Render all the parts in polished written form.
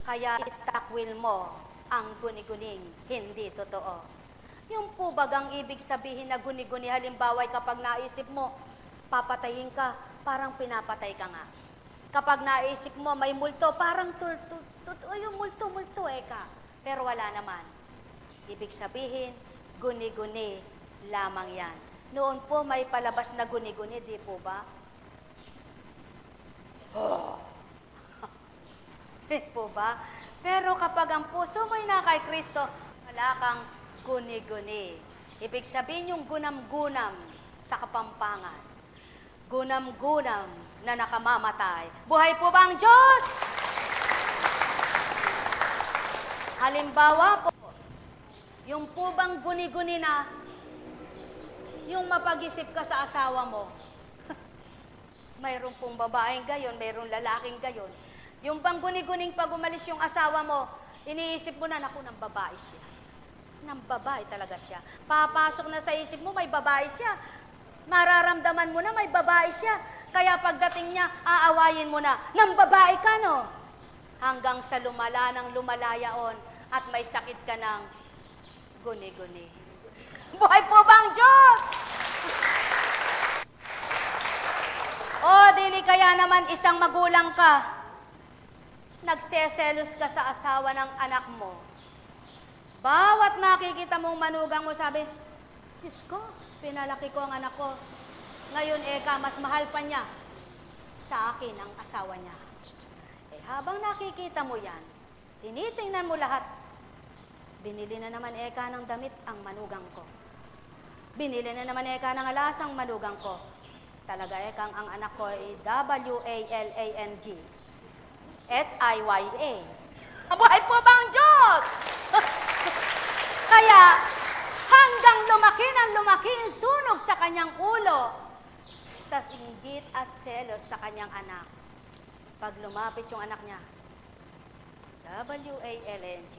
Kaya itakwil mo ang guni-guning hindi totoo. Yung po bagang ibig sabihin na guni-guni, halimbawa kapag naisip mo, papatayin ka, parang pinapatay ka nga. Kapag naisip mo may multo, parang yung multo ka. Pero wala naman. Ibig sabihin, guni-guni lamang yan. Noon po may palabas na guni-guni, di po ba? Oh. Di po ba? Pero kapag ang puso mo'y na kay Kristo, wala kang guni-guni. Ibig sabihin yung gunam-gunam sa Kapampangan. Gunam-gunam na nakamamatay. Buhay po ba ang Diyos? Halimbawa po, yung po bang guni-guni na, yung mapag-isip ka sa asawa mo, mayroon pong babaeng gayon, mayroong lalaking gayon. Yung bang guni-guning pag umalis yung asawa mo, iniisip mo na, naku, ng babae siya. Ng babae talaga siya. Papasok na sa isip mo, may babae siya. Mararamdaman mo na, may babae siya. Kaya pagdating niya, aawayin mo na, ng babae ka, no? Hanggang sa lumala ng lumalayaon at may sakit ka ng guni-guni. Buhay po ba ang Diyos? O, dili kaya naman isang magulang ka, nagseselos ka sa asawa ng anak mo. Bawat makikita mong manugang mo, sabi, Diyos ko, pinalaki ko ang anak ko. Ngayon, mas mahal pa niya sa akin ang asawa niya. Habang nakikita mo yan, tinitingnan mo lahat, binili na naman ng damit ang manugang ko. Binili na naman ng alas ang manugang ko. Talaga ang anak ko ay W-A-L-A-N-G. H-I-Y-A. Buhay po ba ang Diyos? Kaya, hanggang lumaki ng lumaki ang sunog sa kanyang ulo, sa inggit at selos sa kanyang anak. Pag lumapit yung anak niya, W-A-L-N-G,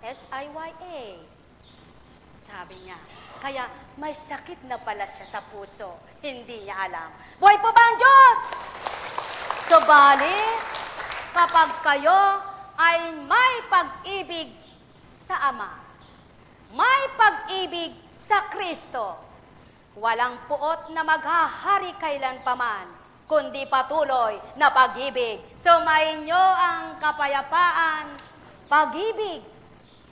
H-I-Y-A. Sabi niya, kaya may sakit na pala siya sa puso. Hindi niya alam. Buhay po ba ang Diyos? Subalit, kapag kayo ay may pag-ibig sa Ama, may pag-ibig sa Kristo, walang puot na maghahari kailanpaman, kundi patuloy na pag-ibig. Sumayin nyo ang kapayapaan, pag-ibig.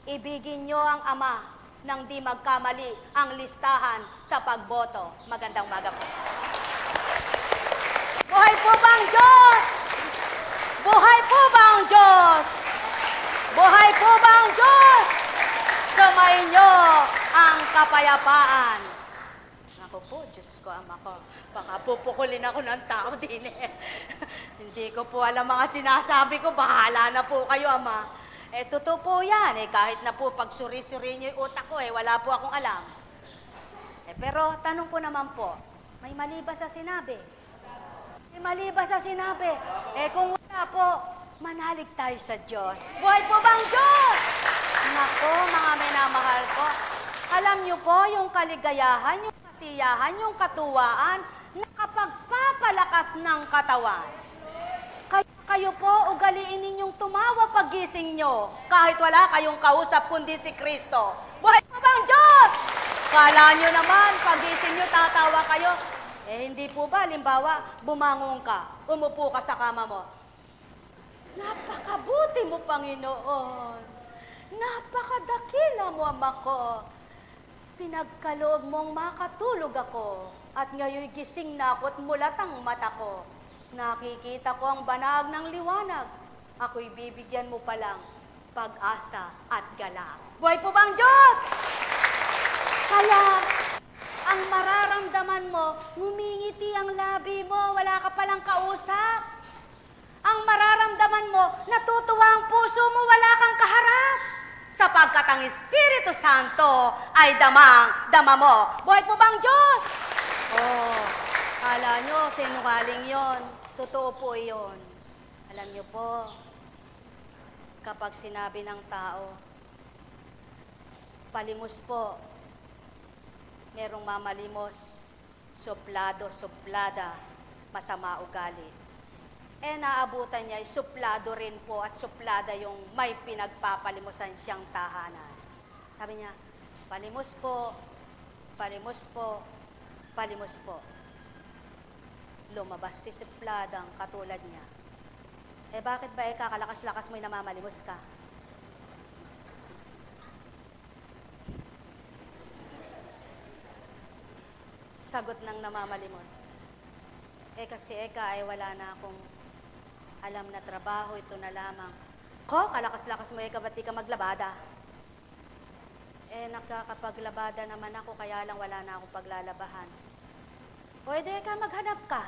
Ibigin nyo ang Ama nang di magkamali ang listahan sa pagboto. Magandang umaga po. Buhay po ba ang Diyos? Buhay po ba ang Diyos? Buhay po ba ang Diyos? Sumayin nyo ang kapayapaan. Ako po, Diyos ko, Ama ko, baka pupukulin ako ng tao din eh. Hindi ko po alam mga sinasabi ko, bahala na po kayo, Ama. Totoo po yan, kahit na po pag suri-suri nyo yung utak ko, wala po akong alam. Pero tanong ko naman po, may mali ba sa sinabi? May mali ba sa sinabi? Kung wala po, manalig tayo sa Diyos. Buhay po bang Diyos? Nako, mga minamahal ko, alam nyo po yung kaligayahan, yung kasiyahan, yung katuwaan, nakapagpapalakas ng katawan. Kayo po, ugaliin ninyong tumawa pagising nyo, kahit wala kayong kausap kundi si Kristo. Buhay po bang Diyos? Kala nyo naman, pagising nyo, tatawa kayo. Hindi po ba, limbawa, bumangon ka, umupo ka sa kama mo. Napakabuti mo, Panginoon. Napakadakila mo, Ama ko. Pinagkaloob mong makatulog ako, at ngayon gising na ako at mulat ang mata ko. Nakikita ko ang banag ng liwanag. Ako'y bibigyan mo palang pag-asa at galak. Buhay po bang Diyos? Kaya, ang mararamdaman mo, ngumingiti ang labi mo, wala ka palang kausap. Ang mararamdaman mo, natutuwa ang puso mo, wala kang kaharap. Sapagkat ang Espiritu Santo ay dama mo. Buhay po bang Diyos? Kala nyo, sinungaling yon. Totoo po yon. Alam nyo po, kapag sinabi ng tao, palimos po, merong mamalimos, suplado, suplada, masama ugali. naabutan niya, suplado rin po at suplada yung may pinagpapalimusan siyang tahanan. Sabi niya, palimos po, palimos po, palimos po. Lumabas si supladang katulad niya. Bakit ba kakalakas-lakas mo'y namamalimos ka? Sagot ng namamalimos. Kasi ay wala na akong alam na trabaho, ito na lamang. Ko, kalakas-lakas mo ba't di ka maglabada? Nakakapaglabada naman ako, kaya lang wala na akong paglalabahan. Pwede ka maghanap ka.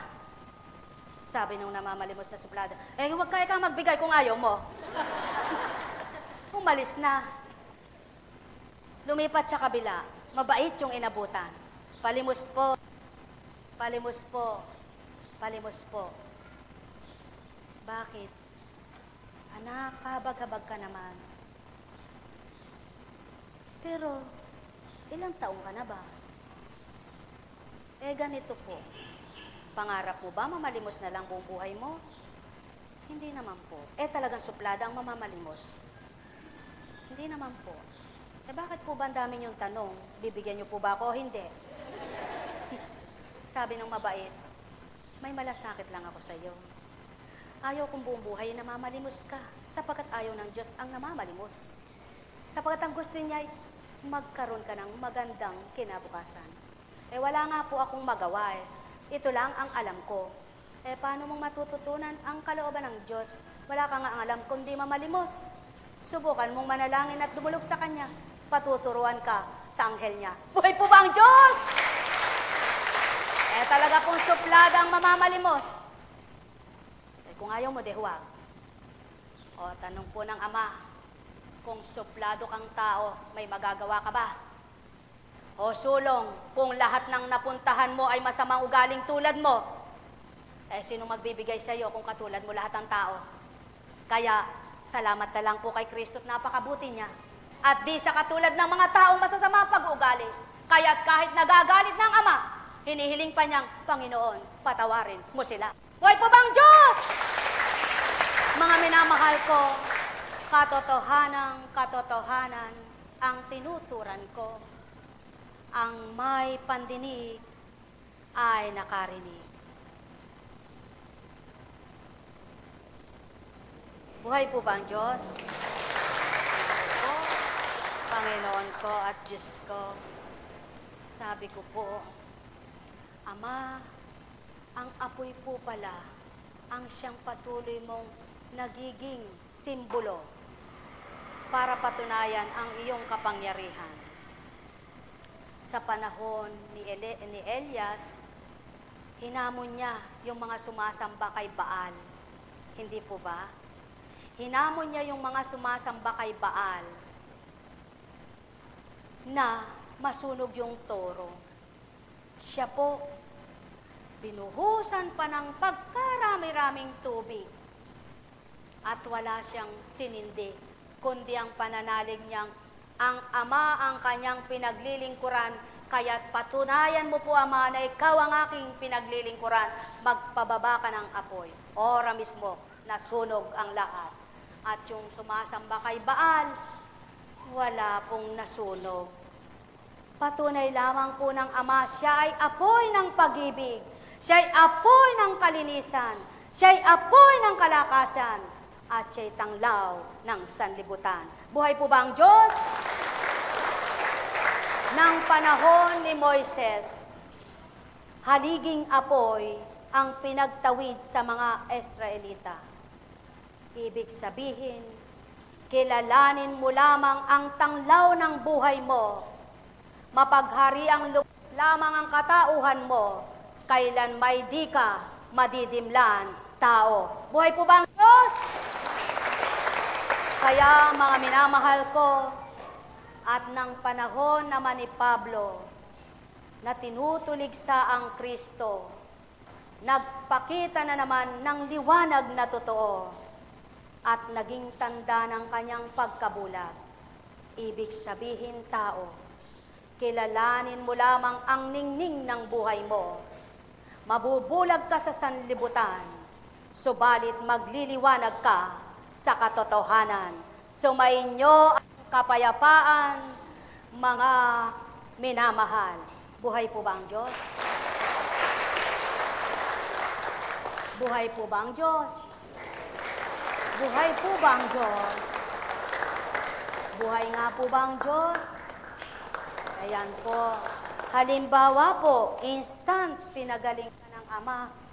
Sabi nung namamalimos na suplada, huwag ka magbigay kung ayaw mo. Umalis na. Lumipat sa kabila. Mabait yung inabutan. Palimos po. Palimos po. Palimos po. Bakit? Anak, kabag-habag ka naman. Pero, ilang taong ka na ba? Ganito po. Pangarap po ba mamalimos na lang buong buhay mo? Hindi naman po. Talagang suplada ang mamamalimos. Hindi naman po. Bakit po ba ang dami niyong tanong? Bibigyan niyo po ba ako o hindi? Sabi ng mabait, may malasakit lang ako sa iyo. Ayaw kong buong buhay na namamalimos ka, sapagkat ayaw ng Diyos ang namamalimos. Sapagkat ang gusto niya ay magkaroon ka ng magandang kinabukasan. Wala nga po akong magawa Ito lang ang alam ko. Paano mong matututunan ang kalooban ng Diyos? Wala ka nga ang alam kundi mamalimos. Subukan mong manalangin at dumulog sa Kanya. Patuturuan ka sa anghel niya. Buhay po ba ang Diyos? Talaga pong suplada ang mamamalimos. Kung ayaw mo, huwag. Tanong po ng Ama, kung suplado kang tao, may magagawa ka ba? Sulong, kung lahat ng napuntahan mo ay masamang ugaling tulad mo, sino magbibigay sa iyo kung katulad mo lahat ng tao? Kaya, salamat na lang po kay Kristo at napakabuti niya. At di sa katulad ng mga taong masasama pag-uugali. Kaya't kahit nagagalit ng Ama, hinihiling pa niyang, Panginoon, patawarin mo sila. Buhay po bang Diyos? Mga minamahal ko, katotohanan ang tinuturan ko. Ang may pandinig ay nakarinig. Buhay po ba ang Diyos? Panginoon ko at Diyos ko, sabi ko po, Ama, ang apoy po pala ang siyang patuloy mong nagiging simbolo para patunayan ang iyong kapangyarihan. Sa panahon ni Elias, hinamon niya yung mga sumasamba kay Baal. Hindi po ba? Hinamon niya yung mga sumasamba kay Baal na masunog yung toro. Siya po, binuhusan pa ng pagkarami-raming tubig at wala siyang sinindi, kundi ang pananalig niyang ang Ama ang kanyang pinaglilingkuran, kaya't patunayan mo po, Ama, na ikaw ang aking pinaglilingkuran, magpababa ka ng apoy. Ora mismo, nasunog ang lahat. At yung sumasamba kay Baal, wala pong nasunog. Patunay lamang po ng Ama, siya ay apoy ng pag-ibig, siya ay apoy ng kalinisan, siya ay apoy ng kalakasan, at siya'y tanglaw ng sanlibutan. Buhay po ba ang Diyos? Nang panahon ni Moises, haliging apoy ang pinagtawid sa mga Israelita. Ibig sabihin, kilalanin mo lamang ang tanglaw ng buhay mo, mapaghari ang lubos lamang ang katauhan mo, kailan may di ka madidimlan tao. Buhay po ba ang Diyos? Kaya mga minamahal ko, at ng panahon naman ni Pablo, na tinutuligsa ang Kristo, nagpakita na naman ng liwanag na totoo, at naging tanda ng kanyang pagkabulag. Ibig sabihin tao, kilalanin mo lamang ang ningning ng buhay mo. Mabubulag ka sa sanlibutan, subalit magliliwanag ka sa katotohanan. Sumainyo ang kapayapaan, mga minamahal. Buhay po ba ang Diyos? Buhay po ba ang Diyos? Buhay po ba ang Diyos? Buhay nga po ba ang Diyos? Ayan po. Halimbawa po, instant pinagaling ka ng Ama.